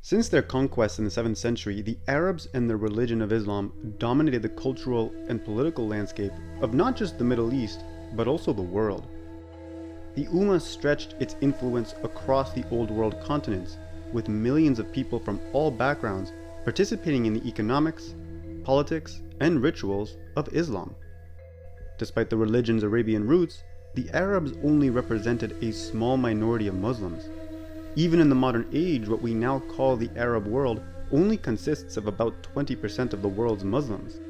Since their conquest in the 7th century, the Arabs and their religion of Islam dominated the cultural and political landscape of not just the Middle East, but also the world. The Ummah stretched its influence across the Old World continents, with millions of people from all backgrounds participating in the economics, politics, and rituals of Islam. Despite the religion's Arabian roots, the Arabs only represented a small minority of Muslims. Even in the modern age, what we now call the Arab world only consists of about 20% of the world's Muslims.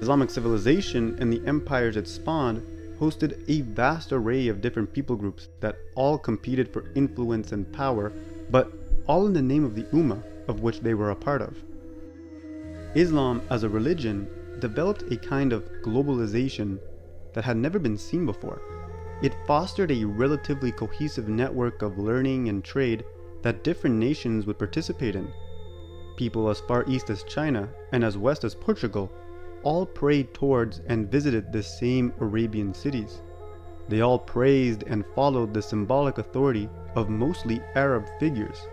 Islamic civilization and the empires it spawned hosted a vast array of different people groups that all competed for influence and power, but all in the name of the Ummah of which they were a part of. Islam as a religion developed a kind of globalization that had never been seen before. It fostered a relatively cohesive network of learning and trade that different nations would participate in. People as far east as China and as west as Portugal all prayed towards and visited the same Arabian cities. They all praised and followed the symbolic authority of mostly Arab figures.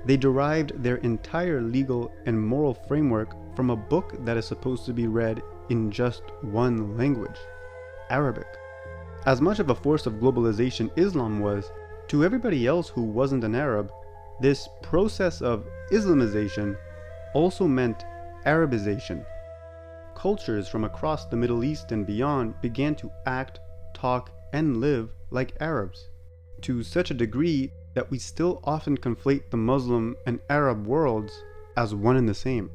They derived their entire legal and moral framework from a book that is supposed to be read in just one language, Arabic. As much of a force of globalization Islam was, to everybody else who wasn't an Arab, this process of Islamization also meant Arabization. Cultures from across the Middle East and beyond began to act, talk, and live like Arabs, to such a degree that we still often conflate the Muslim and Arab worlds as one and the same.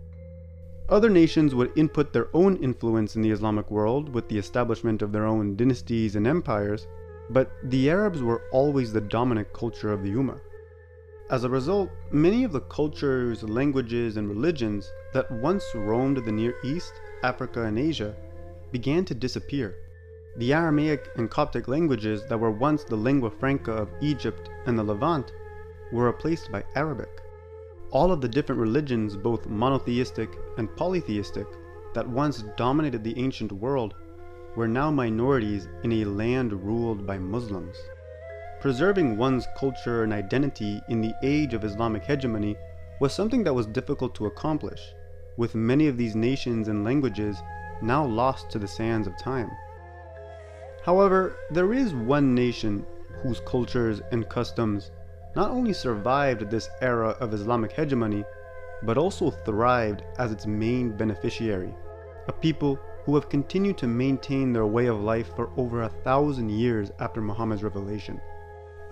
Other nations would input their own influence in the Islamic world with the establishment of their own dynasties and empires, but the Arabs were always the dominant culture of the Ummah. As a result, many of the cultures, languages, and religions that once roamed the Near East, Africa, and Asia began to disappear. The Aramaic and Coptic languages that were once the lingua franca of Egypt and the Levant were replaced by Arabic. All of the different religions, both monotheistic and polytheistic, that once dominated the ancient world were now minorities in a land ruled by Muslims. Preserving one's culture and identity in the age of Islamic hegemony was something that was difficult to accomplish, with many of these nations and languages now lost to the sands of time. However, there is one nation whose cultures and customs not only survived this era of Islamic hegemony, but also thrived as its main beneficiary, a people who have continued to maintain their way of life for over 1,000 years after Muhammad's revelation.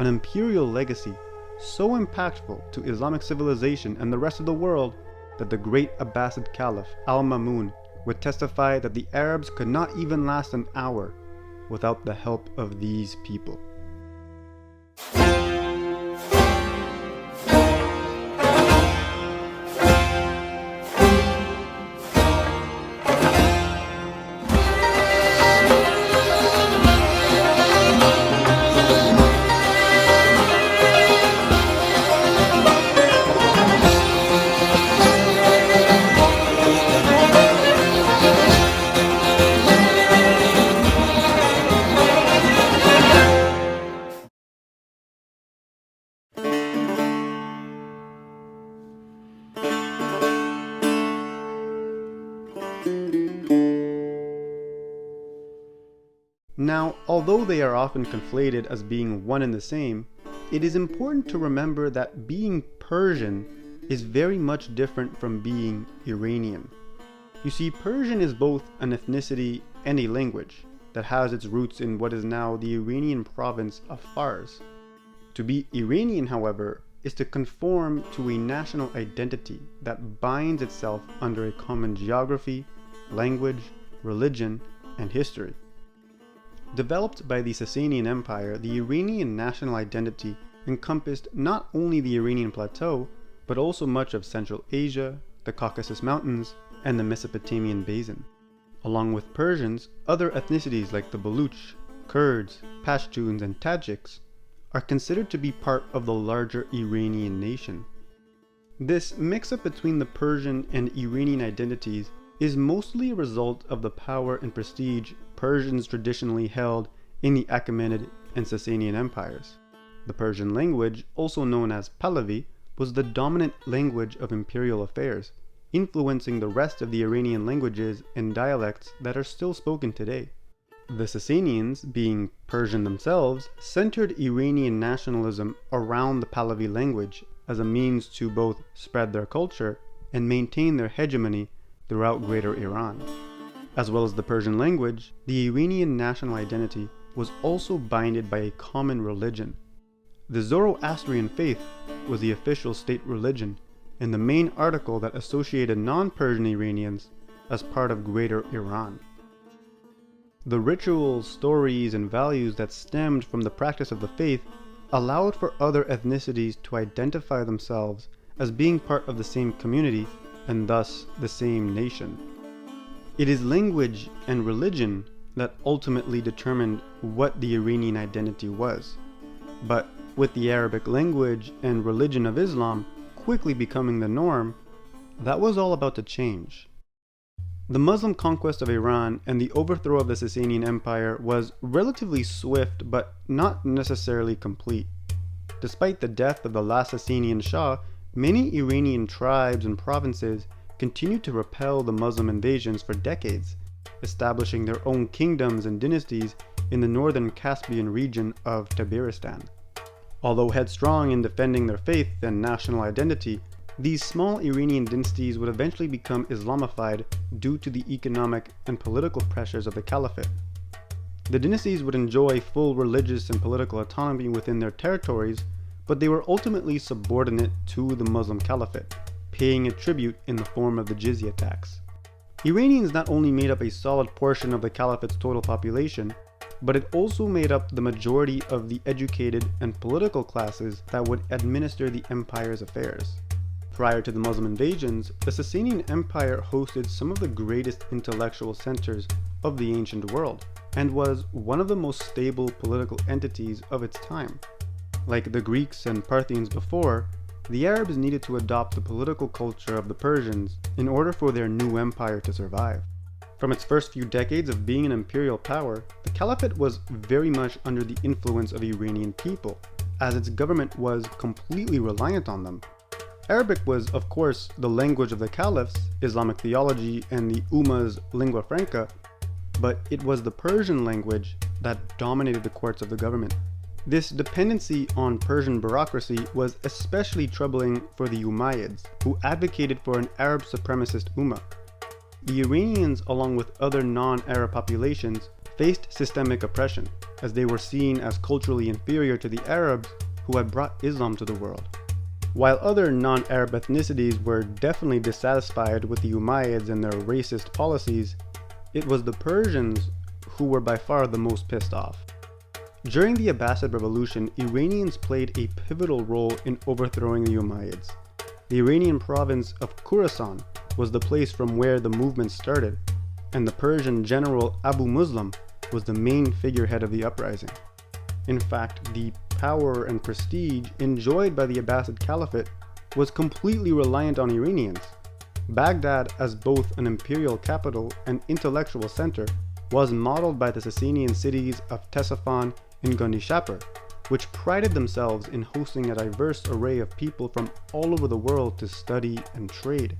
An imperial legacy so impactful to Islamic civilization and the rest of the world that the great Abbasid Caliph Al-Mamun would testify that the Arabs could not even last an hour without the help of these people. Now, although they are often conflated as being one and the same, it is important to remember that being Persian is very much different from being Iranian. You see, Persian is both an ethnicity and a language that has its roots in what is now the Iranian province of Fars. To be Iranian, however, is to conform to a national identity that binds itself under a common geography, language, religion, and history. Developed by the Sasanian Empire, the Iranian national identity encompassed not only the Iranian plateau, but also much of Central Asia, the Caucasus Mountains, and the Mesopotamian basin. Along with Persians, other ethnicities like the Baluch, Kurds, Pashtuns, and Tajiks are considered to be part of the larger Iranian nation. This mix-up between the Persian and Iranian identities is mostly a result of the power and prestige Persians traditionally held in the Achaemenid and Sasanian empires. The Persian language, also known as Pahlavi, was the dominant language of imperial affairs, influencing the rest of the Iranian languages and dialects that are still spoken today. The Sasanians, being Persian themselves, centered Iranian nationalism around the Pahlavi language as a means to both spread their culture and maintain their hegemony throughout Greater Iran. As well as the Persian language, the Iranian national identity was also bounded by a common religion. The Zoroastrian faith was the official state religion and the main article that associated non-Persian Iranians as part of Greater Iran. The rituals, stories, and values that stemmed from the practice of the faith allowed for other ethnicities to identify themselves as being part of the same community and thus the same nation. It is language and religion that ultimately determined what the Iranian identity was. But with the Arabic language and religion of Islam quickly becoming the norm, that was all about to change. The Muslim conquest of Iran and the overthrow of the Sasanian Empire was relatively swift but not necessarily complete. Despite the death of the last Sasanian Shah, many Iranian tribes and provinces continued to repel the Muslim invasions for decades, establishing their own kingdoms and dynasties in the northern Caspian region of Tabaristan. Although headstrong in defending their faith and national identity, these small Iranian dynasties would eventually become Islamified due to the economic and political pressures of the Caliphate. The dynasties would enjoy full religious and political autonomy within their territories, but they were ultimately subordinate to the Muslim Caliphate, paying a tribute in the form of the jizya tax. Iranians not only made up a solid portion of the Caliphate's total population, but it also made up the majority of the educated and political classes that would administer the empire's affairs. Prior to the Muslim invasions, the Sasanian Empire hosted some of the greatest intellectual centers of the ancient world, and was one of the most stable political entities of its time. Like the Greeks and Parthians before, the Arabs needed to adopt the political culture of the Persians in order for their new empire to survive. From its first few decades of being an imperial power, the Caliphate was very much under the influence of Iranian people, as its government was completely reliant on them. Arabic was, of course, the language of the caliphs, Islamic theology, and the Ummah's lingua franca, but it was the Persian language that dominated the courts of the government. This dependency on Persian bureaucracy was especially troubling for the Umayyads, who advocated for an Arab supremacist Ummah. The Iranians, along with other non-Arab populations, faced systemic oppression, as they were seen as culturally inferior to the Arabs who had brought Islam to the world. While other non-Arab ethnicities were definitely dissatisfied with the Umayyads and their racist policies, it was the Persians who were by far the most pissed off. During the Abbasid revolution, Iranians played a pivotal role in overthrowing the Umayyads. The Iranian province of Khorasan was the place from where the movement started, and the Persian general Abu Muslim was the main figurehead of the uprising. In fact, the power and prestige enjoyed by the Abbasid Caliphate was completely reliant on Iranians. Baghdad, as both an imperial capital and intellectual center, was modeled by the Sasanian cities of Ctesiphon and Gondishapur, which prided themselves in hosting a diverse array of people from all over the world to study and trade.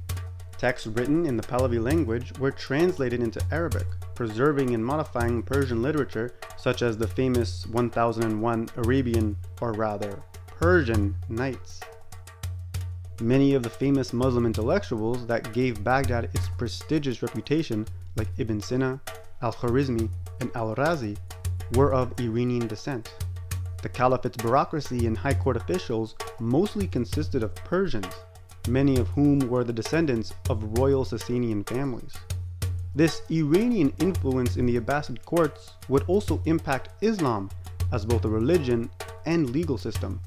Texts written in the Pahlavi language were translated into Arabic, preserving and modifying Persian literature such as the famous 1001 Arabian, or rather, Persian Nights. Many of the famous Muslim intellectuals that gave Baghdad its prestigious reputation, like Ibn Sina, Al-Khwarizmi, and Al-Razi, were of Iranian descent. The Caliphate's bureaucracy and high court officials mostly consisted of Persians, many of whom were the descendants of royal Sasanian families. This Iranian influence in the Abbasid courts would also impact Islam as both a religion and legal system.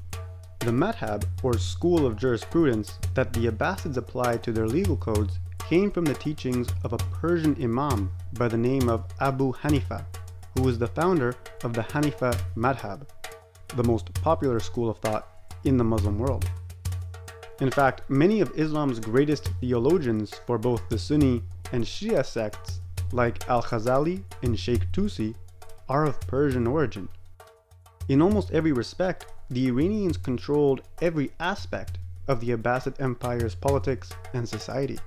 The madhab, or school of jurisprudence, that the Abbasids applied to their legal codes came from the teachings of a Persian imam by the name of Abu Hanifa, who was the founder of the Hanifa madhab, the most popular school of thought in the Muslim world. In fact, many of Islam's greatest theologians for both the Sunni and Shia sects, like Al-Ghazali and Sheikh Tusi, are of Persian origin. In almost every respect, the Iranians controlled every aspect of the Abbasid Empire's politics and society.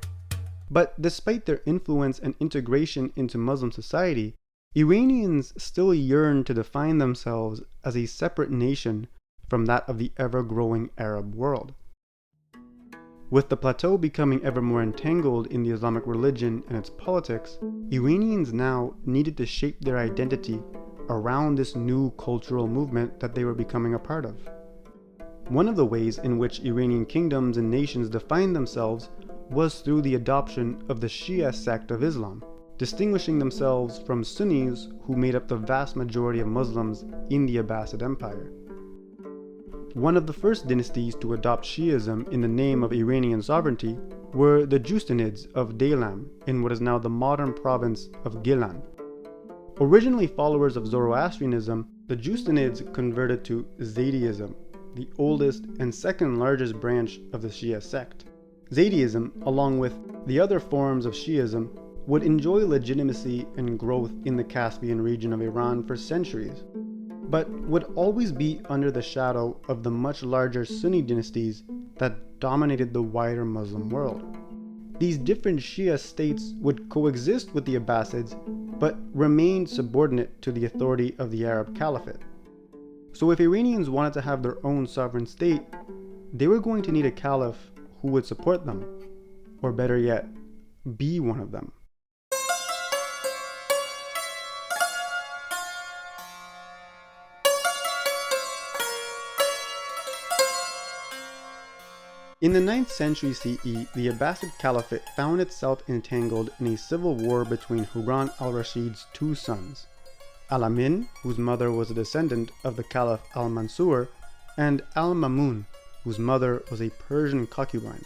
But despite their influence and integration into Muslim society, Iranians still yearn to define themselves as a separate nation from that of the ever-growing Arab world. With the plateau becoming ever more entangled in the Islamic religion and its politics, Iranians now needed to shape their identity around this new cultural movement that they were becoming a part of. One of the ways in which Iranian kingdoms and nations defined themselves was through the adoption of the Shia sect of Islam, distinguishing themselves from Sunnis who made up the vast majority of Muslims in the Abbasid Empire. One of the first dynasties to adopt Shiism in the name of Iranian sovereignty were the Justinids of Daylam in what is now the modern province of Gilan. Originally followers of Zoroastrianism, the Justinids converted to Zaydism, the oldest and second largest branch of the Shia sect. Zaydism, along with the other forms of Shiism, would enjoy legitimacy and growth in the Caspian region of Iran for centuries, but would always be under the shadow of the much larger Sunni dynasties that dominated the wider Muslim world. These different Shia states would coexist with the Abbasids, but remained subordinate to the authority of the Arab Caliphate. So if Iranians wanted to have their own sovereign state, they were going to need a caliph who would support them, or better yet, be one of them. In the 9th century CE, the Abbasid Caliphate found itself entangled in a civil war between Harun al-Rashid's two sons, Al-Amin, whose mother was a descendant of the Caliph al-Mansur, and Al-Mamun, whose mother was a Persian concubine.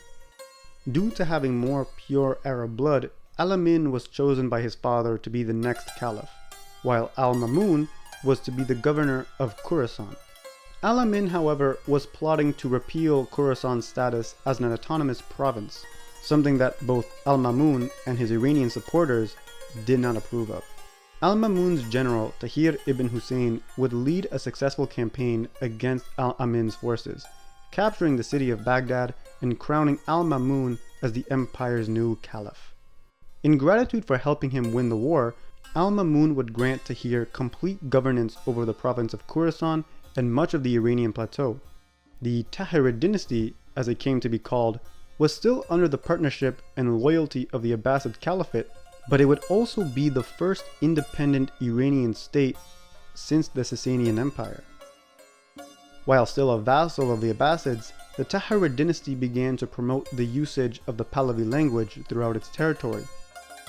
Due to having more pure Arab blood, Al-Amin was chosen by his father to be the next caliph, while Al-Mamun was to be the governor of Khorasan. Al-Amin, however, was plotting to repeal Khorasan's status as an autonomous province, something that both Al-Mamun and his Iranian supporters did not approve of. Al-Mamun's general, Tahir ibn Hussein, would lead a successful campaign against Al-Amin's forces, capturing the city of Baghdad and crowning Al-Mamun as the empire's new caliph. In gratitude for helping him win the war, Al-Mamun would grant Tahir complete governance over the province of Khorasan and much of the Iranian plateau. The Tahirid dynasty, as it came to be called, was still under the partnership and loyalty of the Abbasid Caliphate, but it would also be the first independent Iranian state since the Sasanian Empire. While still a vassal of the Abbasids, the Tahirid dynasty began to promote the usage of the Pahlavi language throughout its territory.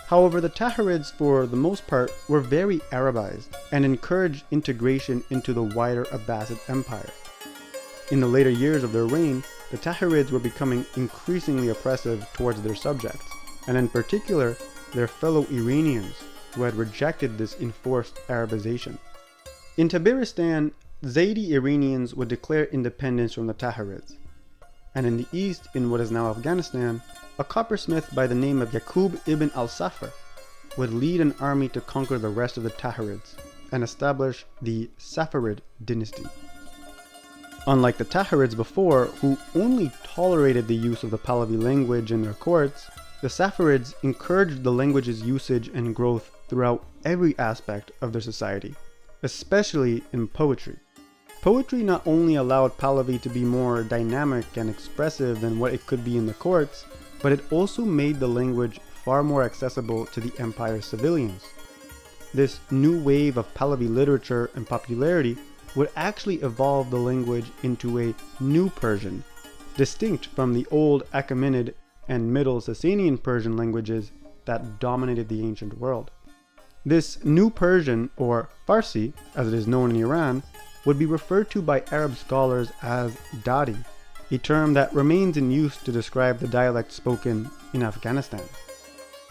However, the Tahirids, for the most part, were very Arabized and encouraged integration into the wider Abbasid Empire. In the later years of their reign, the Tahirids were becoming increasingly oppressive towards their subjects, and in particular, their fellow Iranians, who had rejected this enforced Arabization. In Tabaristan, Zaydi Iranians would declare independence from the Tahirids, and in the east, in what is now Afghanistan, a coppersmith by the name of Yaqub ibn al-Safar would lead an army to conquer the rest of the Tahirids and establish the Safavid dynasty. Unlike the Tahirids before, who only tolerated the use of the Pahlavi language in their courts, the Safavids encouraged the language's usage and growth throughout every aspect of their society, especially in poetry. Poetry not only allowed Pahlavi to be more dynamic and expressive than what it could be in the courts, but it also made the language far more accessible to the empire's civilians. This new wave of Pahlavi literature and popularity would actually evolve the language into a new Persian, distinct from the old Achaemenid and Middle Sasanian Persian languages that dominated the ancient world. This new Persian, or Farsi, as it is known in Iran, would be referred to by Arab scholars as Dari, a term that remains in use to describe the dialect spoken in Afghanistan.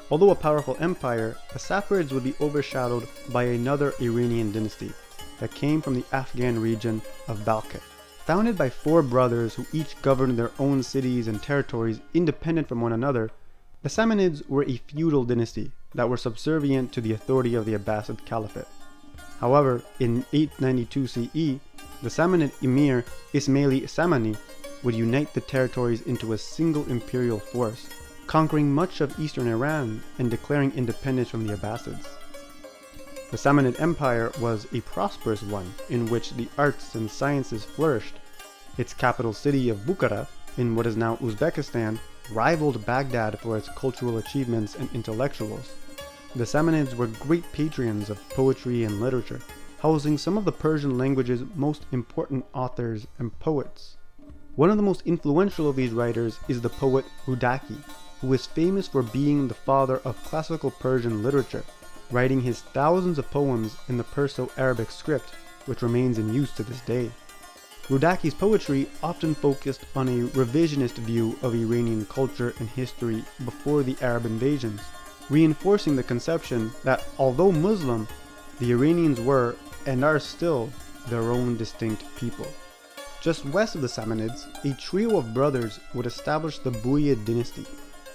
Although a powerful empire, the Safavids would be overshadowed by another Iranian dynasty that came from the Afghan region of Balkh. Founded by four brothers who each governed their own cities and territories independent from one another, the Samanids were a feudal dynasty that were subservient to the authority of the Abbasid Caliphate. However, in 892 CE, the Samanid emir Ismaili Samani would unite the territories into a single imperial force, conquering much of eastern Iran and declaring independence from the Abbasids. The Samanid Empire was a prosperous one in which the arts and sciences flourished. Its capital city of Bukhara, in what is now Uzbekistan, rivaled Baghdad for its cultural achievements and intellectuals. The Samanids were great patrons of poetry and literature, housing some of the Persian language's most important authors and poets. One of the most influential of these writers is the poet Rudaki, who is famous for being the father of classical Persian literature, writing his thousands of poems in the Perso-Arabic script, which remains in use to this day. Rudaki's poetry often focused on a revisionist view of Iranian culture and history before the Arab invasions, reinforcing the conception that although Muslim, the Iranians were, and are still, their own distinct people. Just west of the Samanids, a trio of brothers would establish the Buyid dynasty,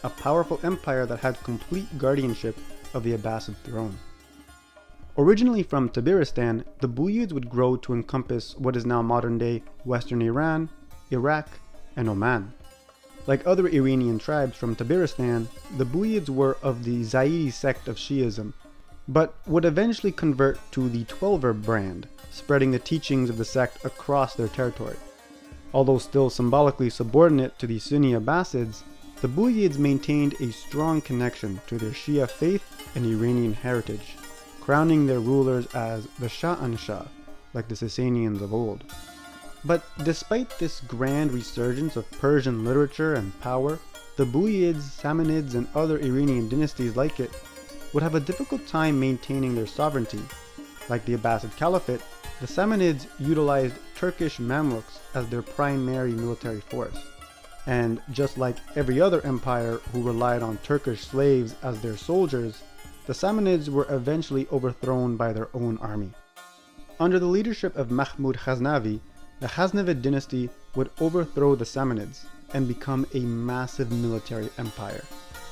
a powerful empire that had complete guardianship of the Abbasid throne. Originally from Tabaristan, the Buyids would grow to encompass what is now modern-day Western Iran, Iraq, and Oman. Like other Iranian tribes from Tabaristan, the Buyids were of the Zaidi sect of Shiism, but would eventually convert to the Twelver brand, spreading the teachings of the sect across their territory. Although still symbolically subordinate to the Sunni Abbasids, the Buyids maintained a strong connection to their Shia faith and Iranian heritage, crowning their rulers as the Shah, like the Sasanians of old. But despite this grand resurgence of Persian literature and power, the Buyids, Samanids, and other Iranian dynasties like it would have a difficult time maintaining their sovereignty. Like the Abbasid Caliphate, the Samanids utilized Turkish Mamluks as their primary military force. And just like every other empire who relied on Turkish slaves as their soldiers, the Samanids were eventually overthrown by their own army. Under the leadership of Mahmud Ghaznavi, the Ghaznavid dynasty would overthrow the Samanids and become a massive military empire,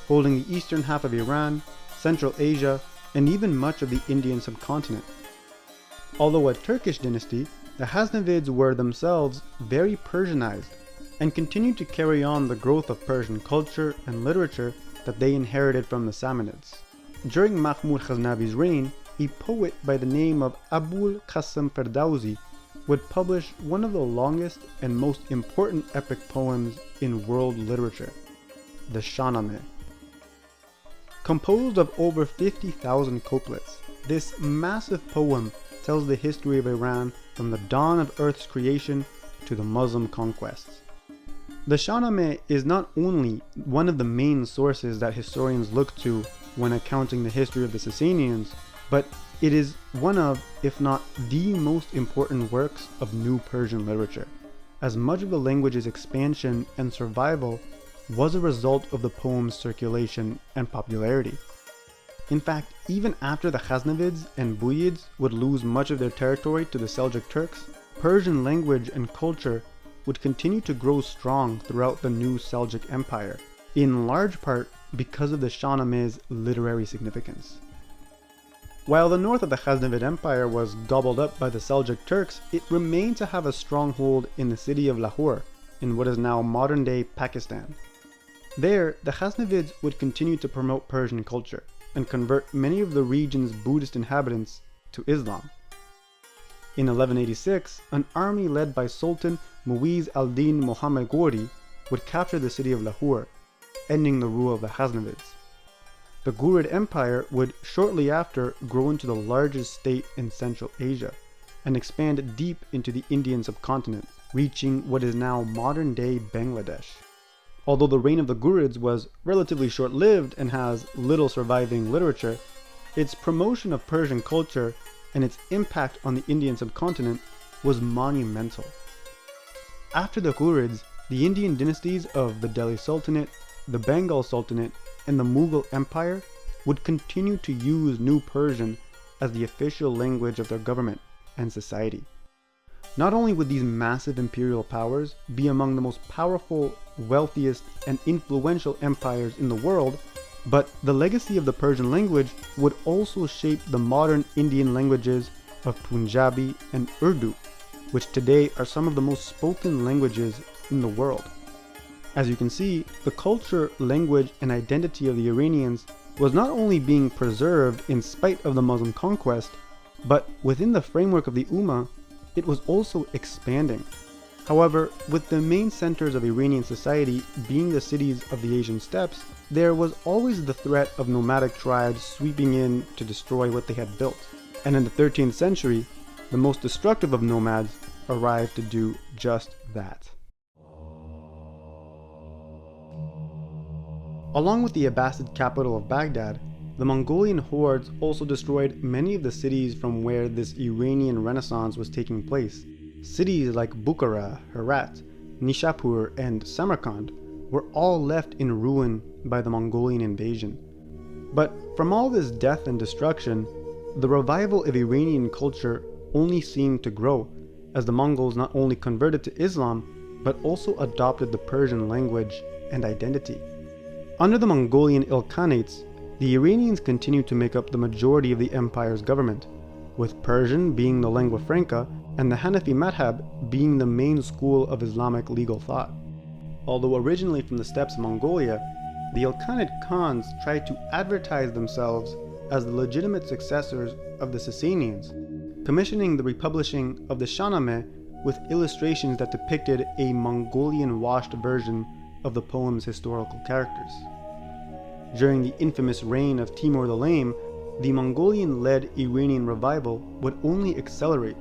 holding the eastern half of Iran, Central Asia, and even much of the Indian subcontinent. Although a Turkish dynasty, the Ghaznavids were themselves very Persianized and continued to carry on the growth of Persian culture and literature that they inherited from the Samanids. During Mahmud Ghaznavi's reign, a poet by the name of Abul Qasim Ferdowsi would publish one of the longest and most important epic poems in world literature, the Shahnameh. Composed of over 50,000 couplets, this massive poem tells the history of Iran from the dawn of Earth's creation to the Muslim conquests. The Shahnameh is not only one of the main sources that historians look to when accounting the history of the Sasanians, but it is one of, if not the most important works of New Persian literature, as much of the language's expansion and survival was a result of the poem's circulation and popularity. In fact, even after the Ghaznavids and Buyids would lose much of their territory to the Seljuk Turks, Persian language and culture would continue to grow strong throughout the new Seljuk Empire, in large part because of the Shahnameh's literary significance. While the north of the Ghaznavid Empire was gobbled up by the Seljuk Turks, it remained to have a stronghold in the city of Lahore, in what is now modern-day Pakistan. There, the Ghaznavids would continue to promote Persian culture and convert many of the region's Buddhist inhabitants to Islam. In 1186, an army led by Sultan Muiz al-Din Muhammad Ghori would capture the city of Lahore, ending the rule of the Ghaznavids. The Ghurid Empire would shortly after grow into the largest state in Central Asia and expand deep into the Indian subcontinent, reaching what is now modern-day Bangladesh. Although the reign of the Ghurids was relatively short-lived and has little surviving literature, its promotion of Persian culture and its impact on the Indian subcontinent was monumental. After the Ghurids, the Indian dynasties of the Delhi Sultanate, the Bengal Sultanate, and the Mughal Empire would continue to use New Persian as the official language of their government and society. Not only would these massive imperial powers be among the most powerful, wealthiest, and influential empires in the world, but the legacy of the Persian language would also shape the modern Indian languages of Punjabi and Urdu, which today are some of the most spoken languages in the world. As you can see, the culture, language, and identity of the Iranians was not only being preserved in spite of the Muslim conquest, but within the framework of the Ummah, it was also expanding. However, with the main centers of Iranian society being the cities of the Asian steppes, there was always the threat of nomadic tribes sweeping in to destroy what they had built. And in the 13th century, the most destructive of nomads arrived to do just that. Along with the Abbasid capital of Baghdad, the Mongolian hordes also destroyed many of the cities from where this Iranian Renaissance was taking place. Cities like Bukhara, Herat, Nishapur, and Samarkand were all left in ruin by the Mongolian invasion. But from all this death and destruction, the revival of Iranian culture only seemed to grow, as the Mongols not only converted to Islam, but also adopted the Persian language and identity. Under the Mongolian Ilkhanates, the Iranians continued to make up the majority of the empire's government, with Persian being the lingua franca and the Hanafi madhab being the main school of Islamic legal thought. Although originally from the steppes of Mongolia, the Ilkhanate Khans tried to advertise themselves as the legitimate successors of the Sassanians, commissioning the republishing of the Shahnameh with illustrations that depicted a Mongolian-washed version of the poem's historical characters. During the infamous reign of Timur the Lame, the Mongolian-led Iranian revival would only accelerate.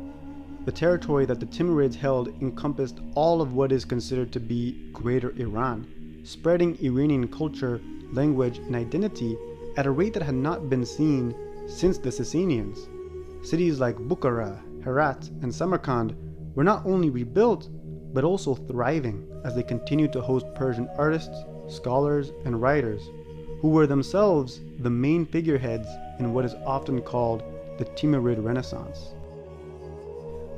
The territory that the Timurids held encompassed all of what is considered to be Greater Iran, spreading Iranian culture, language, and identity at a rate that had not been seen since the Sassanians. Cities like Bukhara, Herat, and Samarkand were not only rebuilt, but also thriving as they continued to host Persian artists, scholars, and writers, who were themselves the main figureheads in what is often called the Timurid Renaissance.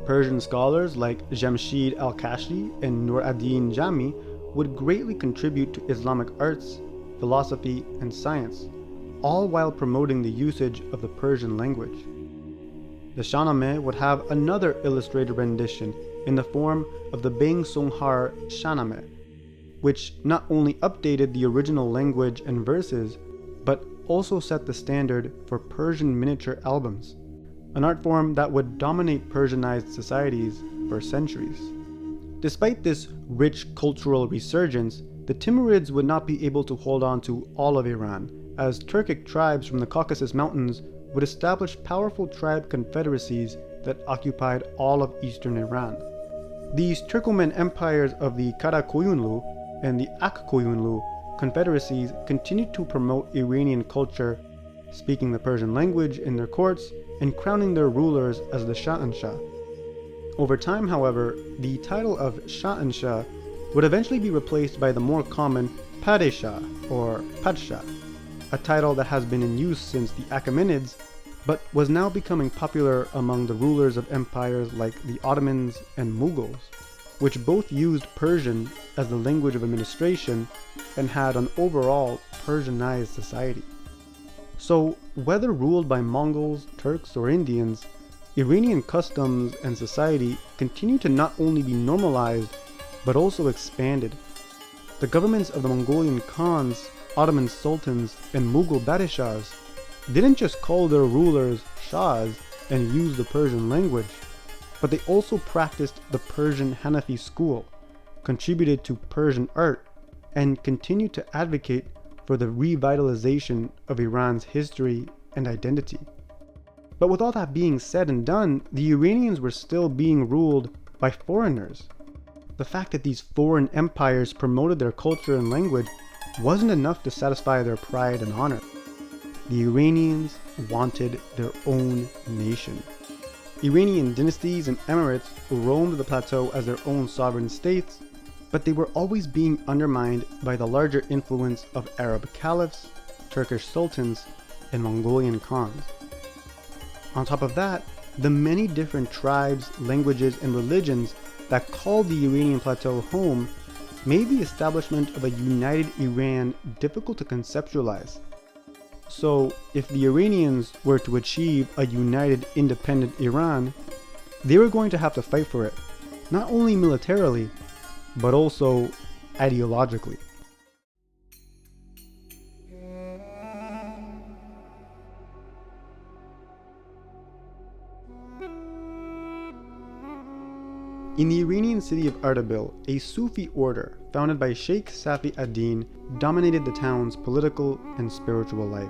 Persian scholars like Jamshid al-Kashi and Nur ad-Din Jami would greatly contribute to Islamic arts, philosophy, and science, all while promoting the usage of the Persian language. The Shahnameh would have another illustrated rendition in the form of the Beng Songhar Shahnameh, which not only updated the original language and verses, but also set the standard for Persian miniature albums, an art form that would dominate Persianized societies for centuries. Despite this rich cultural resurgence, the Timurids would not be able to hold on to all of Iran, as Turkic tribes from the Caucasus Mountains would establish powerful tribe confederacies that occupied all of eastern Iran. These Turkoman empires of the Karakoyunlu and the Akkoyunlu confederacies continued to promote Iranian culture, speaking the Persian language in their courts and crowning their rulers as the Shah. Over time, however, the title of Shah would eventually be replaced by the more common Padeshah or Padshah, a title that has been in use since the Achaemenids, but was now becoming popular among the rulers of empires like the Ottomans and Mughals, which both used Persian as the language of administration and had an overall Persianized society. So, whether ruled by Mongols, Turks, or Indians, Iranian customs and society continued to not only be normalized, but also expanded. The governments of the Mongolian Khans, Ottoman sultans, and Mughal Badishahs didn't just call their rulers Shahs and use the Persian language, but they also practiced the Persian Hanafi school, contributed to Persian art, and continued to advocate for the revitalization of Iran's history and identity. But with all that being said and done, the Iranians were still being ruled by foreigners. The fact that these foreign empires promoted their culture and language wasn't enough to satisfy their pride and honor. The Iranians wanted their own nation. Iranian dynasties and emirates roamed the plateau as their own sovereign states, but they were always being undermined by the larger influence of Arab caliphs, Turkish sultans, and Mongolian khans. On top of that, the many different tribes, languages, and religions that called the Iranian plateau home made the establishment of a united Iran difficult to conceptualize. So, if the Iranians were to achieve a united, independent Iran, they were going to have to fight for it, not only militarily, but also ideologically. In the Iranian city of Ardabil, a Sufi order founded by Sheikh Safi ad-Din dominated the town's political and spiritual life.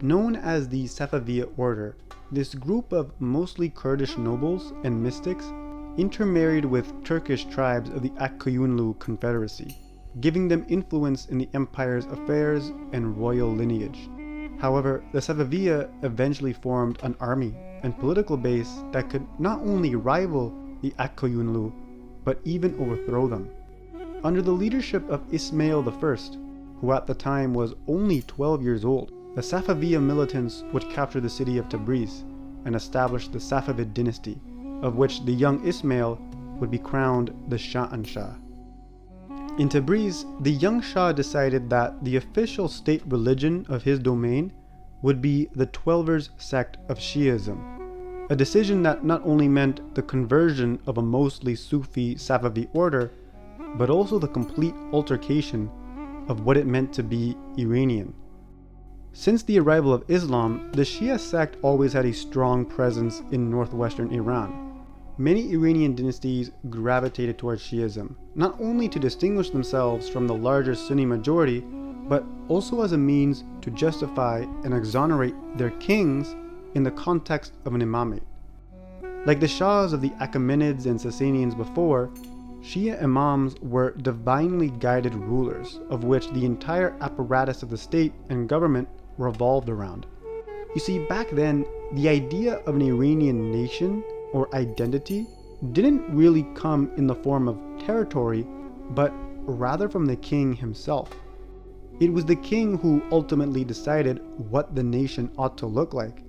Known as the Safaviya order, this group of mostly Kurdish nobles and mystics intermarried with Turkish tribes of the Akkuyunlu Confederacy, giving them influence in the empire's affairs and royal lineage. However, the Safaviya eventually formed an army and political base that could not only rival the Akkuyunlu, but even overthrow them. Under the leadership of Ismail I, who at the time was only 12 years old, the Safaviya militants would capture the city of Tabriz and establish the Safavid dynasty, of which the young Ismail would be crowned the Shah. In Tabriz, the young Shah decided that the official state religion of his domain would be the Twelvers sect of Shi'ism, a decision that not only meant the conversion of a mostly Sufi Safavi order, but also the complete altercation of what it meant to be Iranian. Since the arrival of Islam, the Shia sect always had a strong presence in northwestern Iran. Many Iranian dynasties gravitated towards Shi'ism, not only to distinguish themselves from the larger Sunni majority, but also as a means to justify and exonerate their kings in the context of an imamate. Like the Shahs of the Achaemenids and Sassanians before, Shia imams were divinely guided rulers, of which the entire apparatus of the state and government revolved around. You see, back then, the idea of an Iranian nation or identity didn't really come in the form of territory, but rather from the king himself. It was the king who ultimately decided what the nation ought to look like,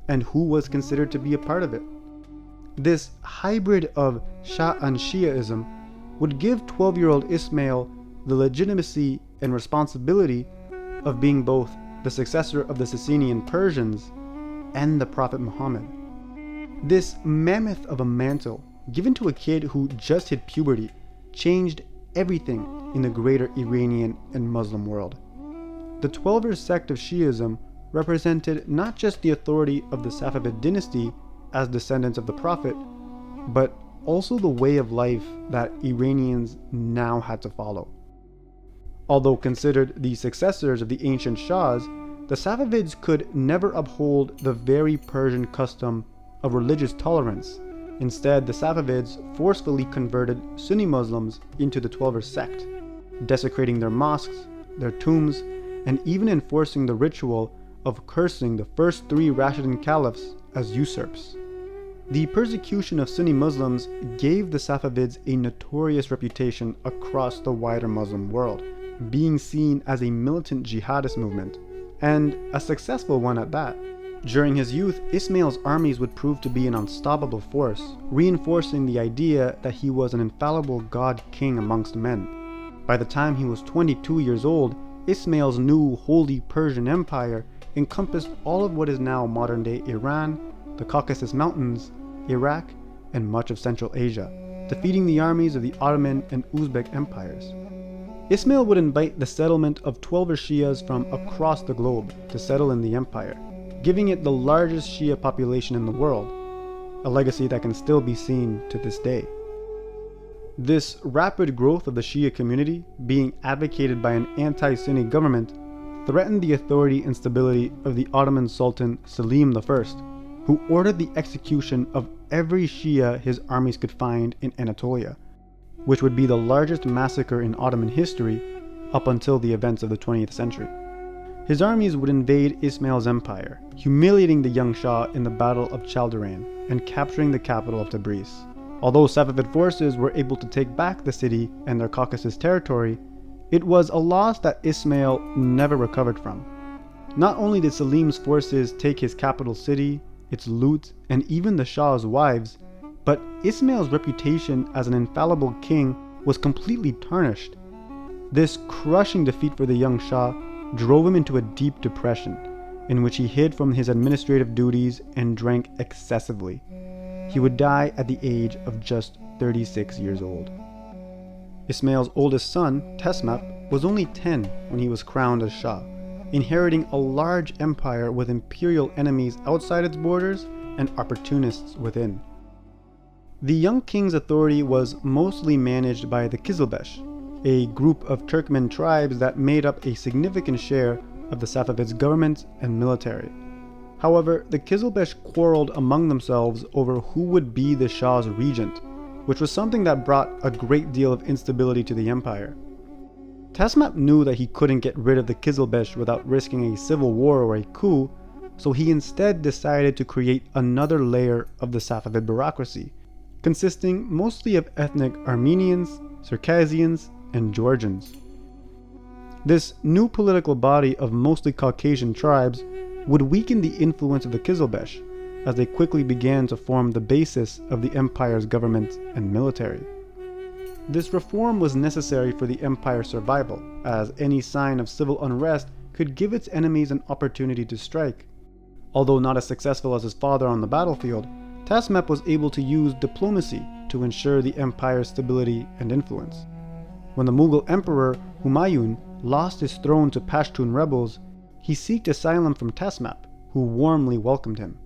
and who was considered to be a part of it. This hybrid of Shah and Shiaism would give 12-year-old Ismail the legitimacy and responsibility of being both the successor of the Sassanian Persians and the Prophet Muhammad. This mammoth of a mantle given to a kid who just hit puberty changed everything in the greater Iranian and Muslim world. The Twelvers sect of Shi'ism represented not just the authority of the Safavid dynasty as descendants of the Prophet, but also the way of life that Iranians now had to follow. Although considered the successors of the ancient Shahs, the Safavids could never uphold the very Persian custom of religious tolerance. Instead, the Safavids forcefully converted Sunni Muslims into the Twelvers sect, desecrating their mosques, their tombs, and even enforcing the ritual of cursing the first 3 Rashidun caliphs as usurps. The persecution of Sunni Muslims gave the Safavids a notorious reputation across the wider Muslim world, being seen as a militant jihadist movement, and a successful one at that. During his youth, Ismail's armies would prove to be an unstoppable force, reinforcing the idea that he was an infallible god-king amongst men. By the time he was 22 years old, Ismail's new Holy Persian Empire encompassed all of what is now modern-day Iran, the Caucasus Mountains, Iraq, and much of Central Asia, defeating the armies of the Ottoman and Uzbek empires. Ismail would invite the settlement of Twelver Shias from across the globe to settle in the empire, giving it the largest Shia population in the world, a legacy that can still be seen to this day. This rapid growth of the Shia community, being advocated by an anti-Sunni government, threatened the authority and stability of the Ottoman Sultan Selim I, who ordered the execution of every Shia his armies could find in Anatolia, which would be the largest massacre in Ottoman history up until the events of the 20th century. His armies would invade Ismail's empire, humiliating the young Shah in the Battle of Chaldiran and capturing the capital of Tabriz. Although Safavid forces were able to take back the city and their Caucasus territory, it was a loss that Ismail never recovered from. Not only did Selim's forces take his capital city, its loot, and even the Shah's wives, but Ismail's reputation as an infallible king was completely tarnished. This crushing defeat for the young Shah drove him into a deep depression, in which he hid from his administrative duties and drank excessively. He would die at the age of just 36 years old. Ismail's oldest son, Tesmap, was only 10 when he was crowned as Shah, inheriting a large empire with imperial enemies outside its borders and opportunists within. The young king's authority was mostly managed by the Kizilbesh, a group of Turkmen tribes that made up a significant share of the Safavids' government and military. However, the Kizilbesh quarreled among themselves over who would be the Shah's regent, which was something that brought a great deal of instability to the empire. Tesmap knew that he couldn't get rid of the Kizilbesh without risking a civil war or a coup, so he instead decided to create another layer of the Safavid bureaucracy, consisting mostly of ethnic Armenians, Circassians, and Georgians. This new political body of mostly Caucasian tribes would weaken the influence of the Kizilbesh, as they quickly began to form the basis of the empire's government and military. This reform was necessary for the empire's survival, as any sign of civil unrest could give its enemies an opportunity to strike. Although not as successful as his father on the battlefield, Tesmap was able to use diplomacy to ensure the empire's stability and influence. When the Mughal emperor Humayun lost his throne to Pashtun rebels, he sought asylum from Tesmap, who warmly welcomed him.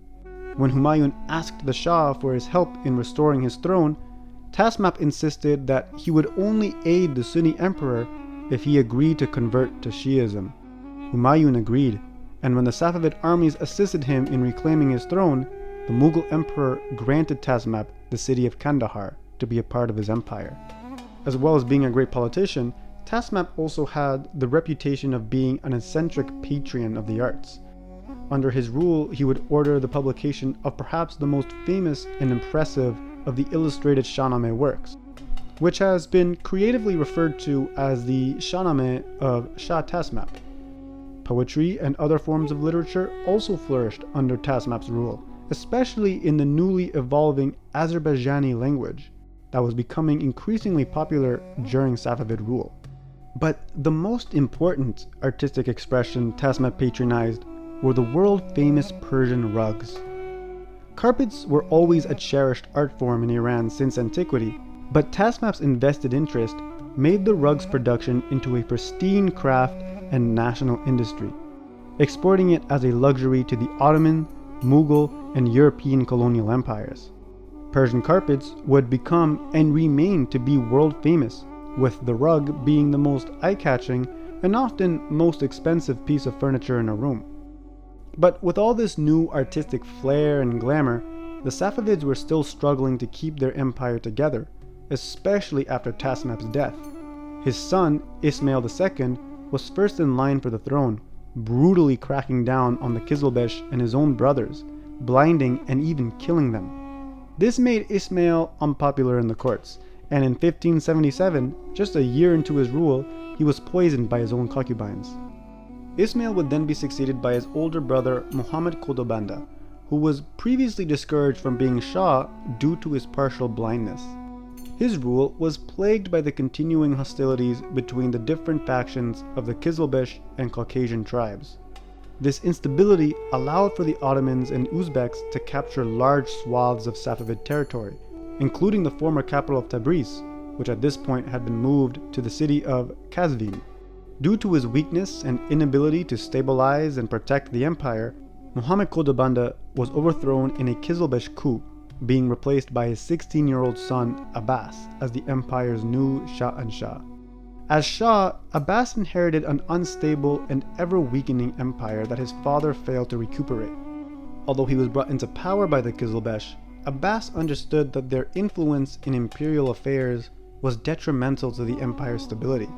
When Humayun asked the Shah for his help in restoring his throne, Tesmap insisted that he would only aid the Sunni emperor if he agreed to convert to Shiism. Humayun agreed, and when the Safavid armies assisted him in reclaiming his throne, the Mughal emperor granted Tesmap the city of Kandahar to be a part of his empire. As well as being a great politician, Tesmap also had the reputation of being an eccentric patron of the arts. Under his rule, he would order the publication of perhaps the most famous and impressive of the illustrated Shahnameh works, which has been creatively referred to as the Shahnameh of Shah Tesmap. Poetry and other forms of literature also flourished under Tesmap's rule, especially in the newly evolving Azerbaijani language that was becoming increasingly popular during Safavid rule. But the most important artistic expression Tesmap patronized were the world-famous Persian rugs. Carpets were always a cherished art form in Iran since antiquity, but Tesmap's invested interest made the rug's production into a pristine craft and national industry, exporting it as a luxury to the Ottoman, Mughal, and European colonial empires. Persian carpets would become and remain to be world famous, with the rug being the most eye-catching and often most expensive piece of furniture in a room. But with all this new artistic flair and glamour, the Safavids were still struggling to keep their empire together, especially after Tesmap's death. His son, Ismail II, was first in line for the throne, brutally cracking down on the Kizilbesh and his own brothers, blinding and even killing them. This made Ismail unpopular in the courts, and in 1577, just a year into his rule, he was poisoned by his own concubines. Ismail would then be succeeded by his older brother Muhammad Qodobanda, who was previously discouraged from being Shah due to his partial blindness. His rule was plagued by the continuing hostilities between the different factions of the Kizilbesh and Caucasian tribes. This instability allowed for the Ottomans and Uzbeks to capture large swaths of Safavid territory, including the former capital of Tabriz, which at this point had been moved to the city of Kazvin. Due to his weakness and inability to stabilize and protect the empire, Muhammad Qodobanda was overthrown in a Kizilbesh coup, being replaced by his 16-year-old son Abbas as the empire's new Shah. As Shah, Abbas inherited an unstable and ever-weakening empire that his father failed to recuperate. Although he was brought into power by the Kizilbesh, Abbas understood that their influence in imperial affairs was detrimental to the empire's stability.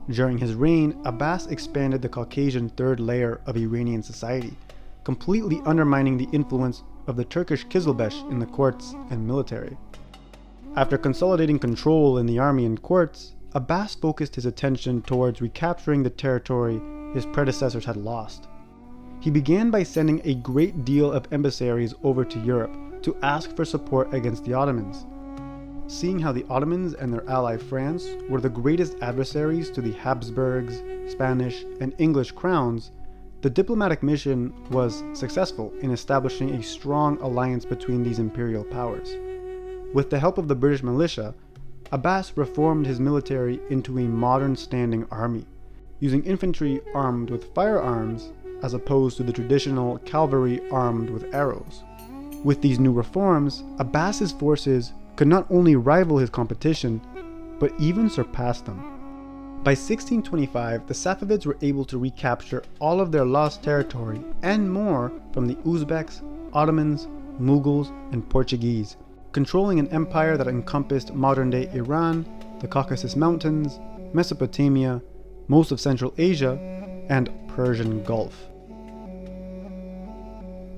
During his reign, Abbas expanded the Caucasian third layer of Iranian society, completely undermining the influence of the Turkish Kizilbesh in the courts and military. After consolidating control in the army and courts, Abbas focused his attention towards recapturing the territory his predecessors had lost. He began by sending a great deal of emissaries over to Europe to ask for support against the Ottomans. Seeing how the Ottomans and their ally France were the greatest adversaries to the Habsburgs, Spanish, and English crowns, the diplomatic mission was successful in establishing a strong alliance between these imperial powers. With the help of the British militia, Abbas reformed his military into a modern standing army, using infantry armed with firearms as opposed to the traditional cavalry armed with arrows. With these new reforms, Abbas's forces could not only rival his competition, but even surpass them. By 1625, the Safavids were able to recapture all of their lost territory and more from the Uzbeks, Ottomans, Mughals, and Portuguese, controlling an empire that encompassed modern-day Iran, the Caucasus Mountains, Mesopotamia, most of Central Asia, and Persian Gulf.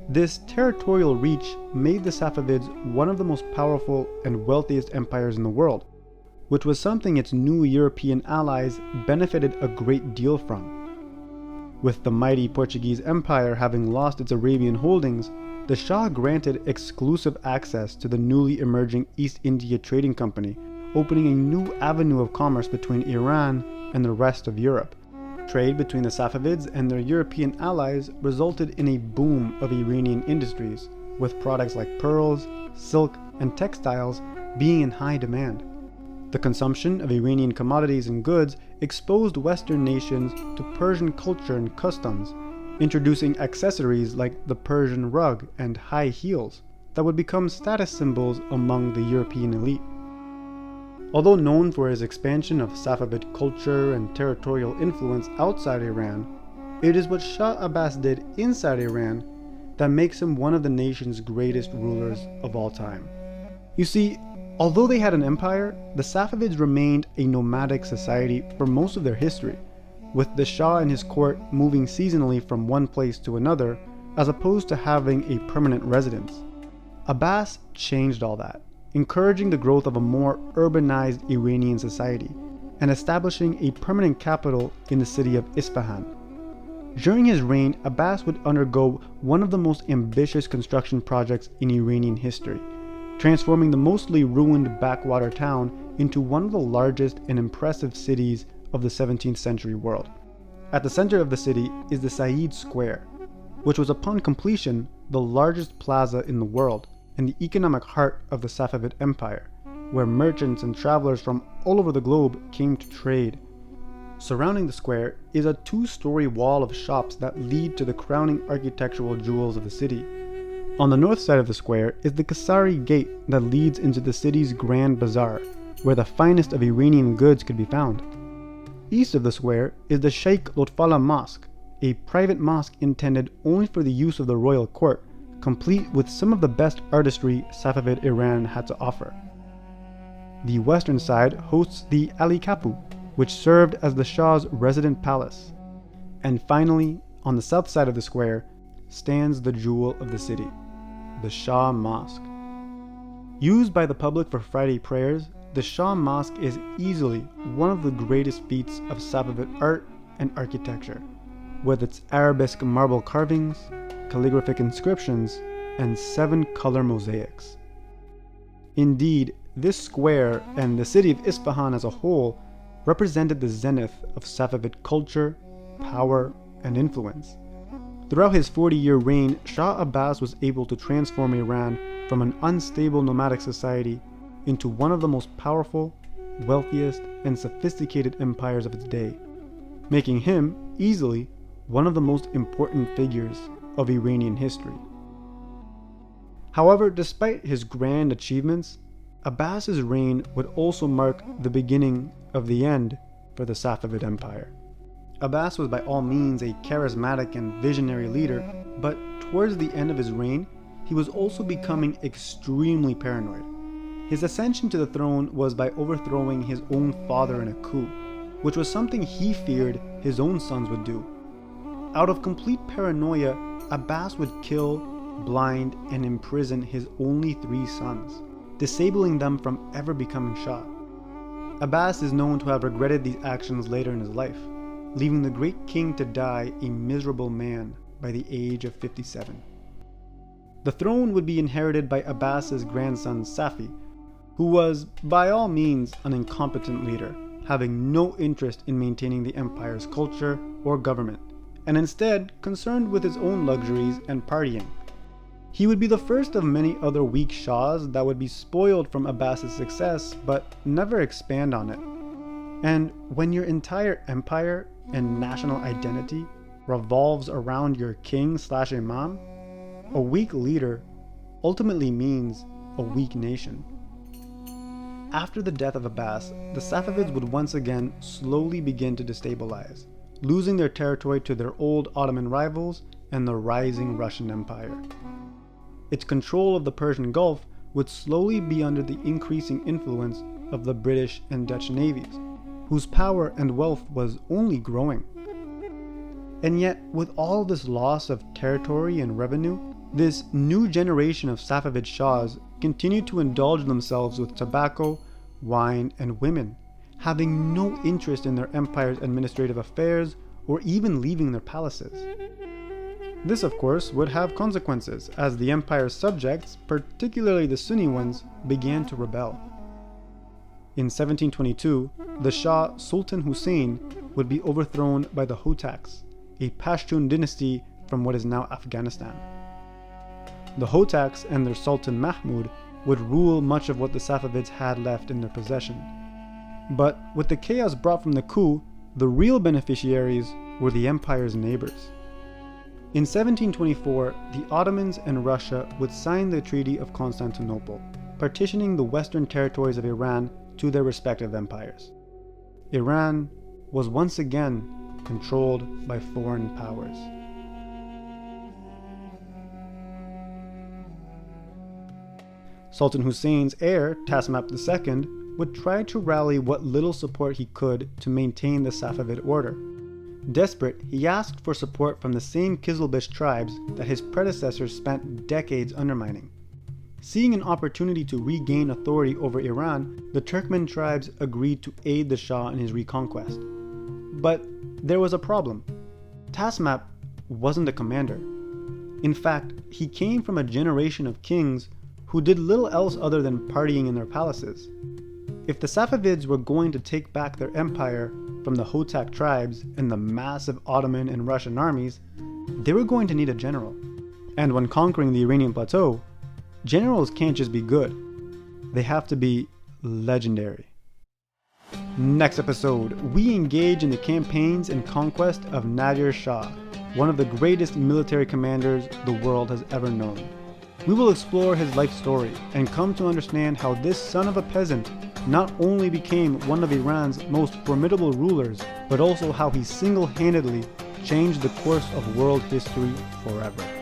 This territorial reach made the Safavids one of the most powerful and wealthiest empires in the world, which was something its new European allies benefited a great deal from. With the mighty Portuguese Empire having lost its Arabian holdings, the Shah granted exclusive access to the newly emerging East India Trading Company, opening a new avenue of commerce between Iran and the rest of Europe. Trade between the Safavids and their European allies resulted in a boom of Iranian industries, with products like pearls, silk, and textiles being in high demand. The consumption of Iranian commodities and goods exposed Western nations to Persian culture and customs, introducing accessories like the Persian rug and high heels that would become status symbols among the European elite. Although known for his expansion of Safavid culture and territorial influence outside Iran, it is what Shah Abbas did inside Iran that makes him one of the nation's greatest rulers of all time. You see, although they had an empire, the Safavids remained a nomadic society for most of their history, with the Shah and his court moving seasonally from one place to another, as opposed to having a permanent residence. Abbas changed all that, encouraging the growth of a more urbanized Iranian society, and establishing a permanent capital in the city of Isfahan. During his reign, Abbas would undergo one of the most ambitious construction projects in Iranian history, transforming the mostly ruined backwater town into one of the largest and impressive cities of the 17th century world. At the center of the city is the Said Square, which was upon completion the largest plaza in the world and the economic heart of the Safavid Empire, where merchants and travelers from all over the globe came to trade. Surrounding the square is a two-story wall of shops that lead to the crowning architectural jewels of the city. On the north side of the square is the Kasari Gate that leads into the city's Grand Bazaar, where the finest of Iranian goods could be found. East of the square is the Sheikh Lotfallah Mosque, a private mosque intended only for the use of the royal court, complete with some of the best artistry Safavid Iran had to offer. The western side hosts the Ali Kapu, which served as the Shah's resident palace. And finally, on the south side of the square, stands the jewel of the city, the Shah Mosque. Used by the public for Friday prayers, the Shah Mosque is easily one of the greatest feats of Safavid art and architecture, with its arabesque marble carvings, calligraphic inscriptions, and 7 color mosaics. Indeed, this square and the city of Isfahan as a whole represented the zenith of Safavid culture, power, and influence. Throughout his 40-year reign, Shah Abbas was able to transform Iran from an unstable nomadic society into one of the most powerful, wealthiest, and sophisticated empires of its day, making him, easily, one of the most important figures of Iranian history. However, despite his grand achievements, Abbas's reign would also mark the beginning of the end for the Safavid Empire. Abbas was by all means a charismatic and visionary leader, but towards the end of his reign, he was also becoming extremely paranoid. His ascension to the throne was by overthrowing his own father in a coup, which was something he feared his own sons would do. Out of complete paranoia, Abbas would kill, blind, and imprison his only 3 sons, disabling them from ever becoming Shah. Abbas is known to have regretted these actions later in his life, leaving the great king to die a miserable man by the age of 57. The throne would be inherited by Abbas's grandson Safi, who was, by all means, an incompetent leader, having no interest in maintaining the empire's culture or government, and instead concerned with his own luxuries and partying. He would be the first of many other weak Shahs that would be spoiled from Abbasid success but never expand on it. And when your entire empire and national identity revolves around your king/imam, a weak leader ultimately means a weak nation. After the death of Abbas, the Safavids would once again slowly begin to destabilize, losing their territory to their old Ottoman rivals and the rising Russian Empire. Its control of the Persian Gulf would slowly be under the increasing influence of the British and Dutch navies, whose power and wealth was only growing. And yet, with all this loss of territory and revenue, this new generation of Safavid Shahs continued to indulge themselves with tobacco, wine, and women, having no interest in their empire's administrative affairs or even leaving their palaces. This, of course, would have consequences as the empire's subjects, particularly the Sunni ones, began to rebel. In 1722, the Shah Sultan Hussein would be overthrown by the Hotaks, a Pashtun dynasty from what is now Afghanistan. The Hotaks and their Sultan Mahmud would rule much of what the Safavids had left in their possession. But with the chaos brought from the coup, the real beneficiaries were the empire's neighbors. In 1724, the Ottomans and Russia would sign the Treaty of Constantinople, partitioning the western territories of Iran to their respective empires. Iran was once again controlled by foreign powers. Sultan Hussein's heir, Tasmap II, would try to rally what little support he could to maintain the Safavid order. Desperate, he asked for support from the same Kizilbash tribes that his predecessors spent decades undermining. Seeing an opportunity to regain authority over Iran, the Turkmen tribes agreed to aid the Shah in his reconquest. But there was a problem. Tasmap wasn't a commander. In fact, he came from a generation of kings who did little else other than partying in their palaces. If the Safavids were going to take back their empire from the Hotak tribes and the massive Ottoman and Russian armies, they were going to need a general. And when conquering the Iranian plateau, generals can't just be good. They have to be legendary. Next episode, we engage in the campaigns and conquest of Nadir Shah, one of the greatest military commanders the world has ever known. We will explore his life story and come to understand how this son of a peasant not only became one of Iran's most formidable rulers, but also how he single-handedly changed the course of world history forever.